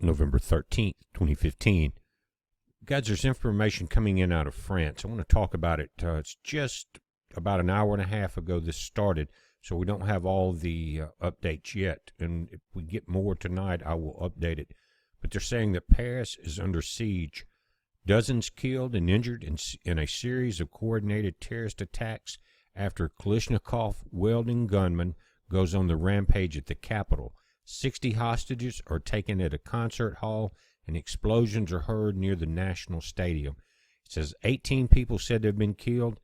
November 13th, 2015. Guys, there's information coming in out of France. I want to talk about it. It's just about an hour and a half ago this started, so we don't have all the updates yet. And if we get more tonight, I will update it. But they're saying that Paris is under siege. Dozens killed and injured in a series of coordinated terrorist attacks after Kalashnikov wielding gunman goes on the rampage at the capital. 60 hostages are taken at a concert hall, and explosions are heard near the National Stadium. It says 18 people said they've been killed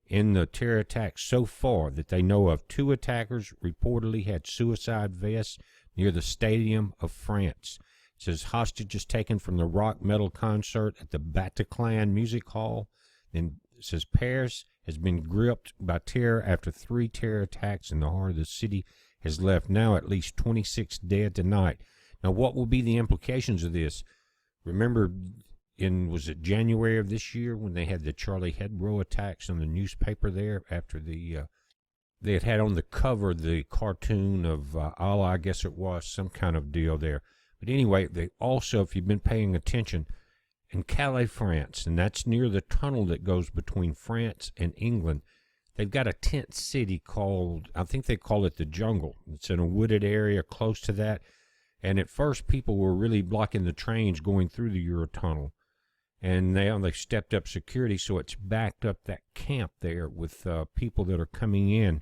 in the terror attacks so far that they know of. 2 attackers reportedly had suicide vests near the Stadium of France. It says hostages taken from the rock metal concert at the Bataclan Music Hall. Then it says Paris has been gripped by terror after 3 terror attacks in the heart of the city has left now at least 26 dead tonight. Now, what will be the implications of this? Remember, was it January of this year when they had the Charlie Hebdo attacks on the newspaper there after they had on the cover the cartoon of Allah, I guess it was, some kind of deal there. But anyway, they also, if you've been paying attention, in Calais, France, and that's near the tunnel that goes between France and England, they've got a tent city called, I think they call it the Jungle. It's in a wooded area close to that. And at first, people were really blocking the trains going through the Eurotunnel. And they stepped up security, so it's backed up that camp there with people that are coming in.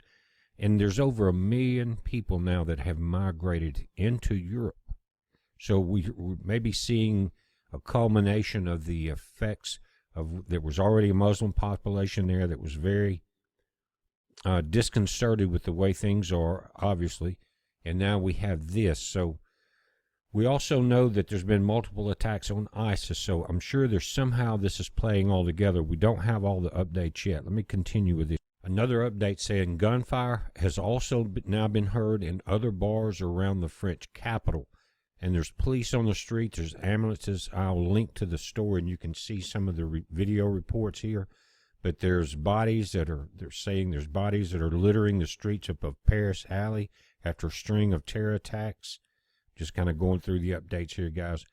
And there's over 1 million people now that have migrated into Europe. So we may be seeing a culmination of the effects of, there was already a Muslim population there that was very disconcerted with the way things are, obviously. And now we have this. So we also know that there's been multiple attacks on ISIS, so I'm sure there's somehow this is playing all together. We don't have all the updates yet. Let me continue with this. Another update saying gunfire has also now been heard in other bars around the French capital. And there's police on the street, there's ambulances. I'll link to the story and you can see some of the video reports here. But there's bodies that are, they're saying there's bodies that are littering the streets of Paris Alley after a string of terror attacks. Just kind of going through the updates here, guys.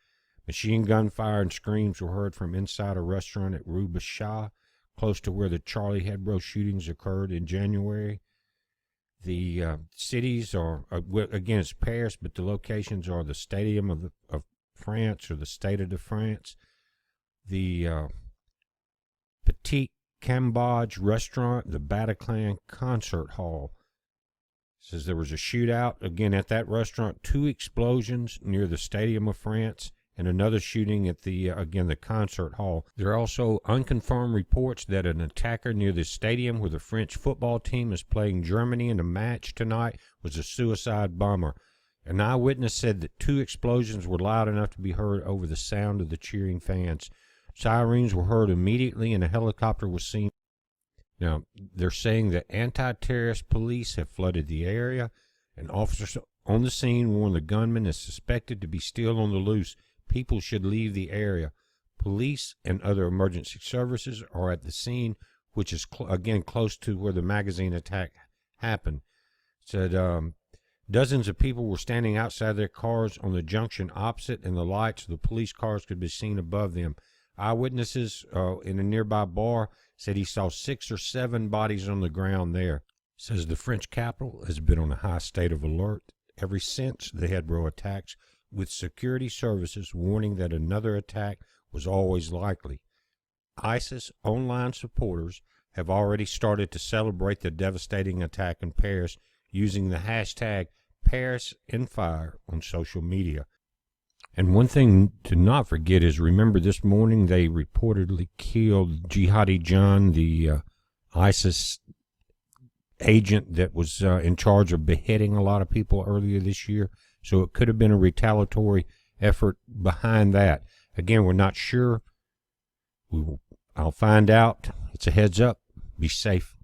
Machine gun fire and screams were heard from inside a restaurant at Rue Bichat, close to where the Charlie Hebdo shootings occurred in January. The cities are, again, it's Paris, but the locations are the Stadium of France, or the Stade de France, the Petit Cambodge restaurant, the Bataclan concert hall. It says there was a shootout, again, at that restaurant, 2 explosions near the Stadium of France, and another shooting at the, again, the concert hall. There are also unconfirmed reports that an attacker near the stadium where the French football team is playing Germany in a match tonight was a suicide bomber. An eyewitness said that 2 explosions were loud enough to be heard over the sound of the cheering fans. Sirens were heard immediately and a helicopter was seen. Now, they're saying that anti-terrorist police have flooded the area, and officers on the scene warn the gunman is suspected to be still on the loose. People should leave the area. Police and other emergency services are at the scene, which is, again, close to where the magazine attack happened. Said dozens of people were standing outside their cars on the junction opposite, and the lights of the police cars could be seen above them. Eyewitnesses in a nearby bar said he saw 6 or 7 bodies on the ground there. Says the French capital has been on a high state of alert ever since the Hebdo attacks, with security services warning that another attack was always likely. ISIS online supporters have already started to celebrate the devastating attack in Paris using the hashtag #ParisInFire on social media. And one thing to not forget is, remember this morning they reportedly killed Jihadi John, the ISIS agent that was in charge of beheading a lot of people earlier this year. So it could have been a retaliatory effort behind that. Again, we're not sure. I'll find out. It's a heads up. Be safe.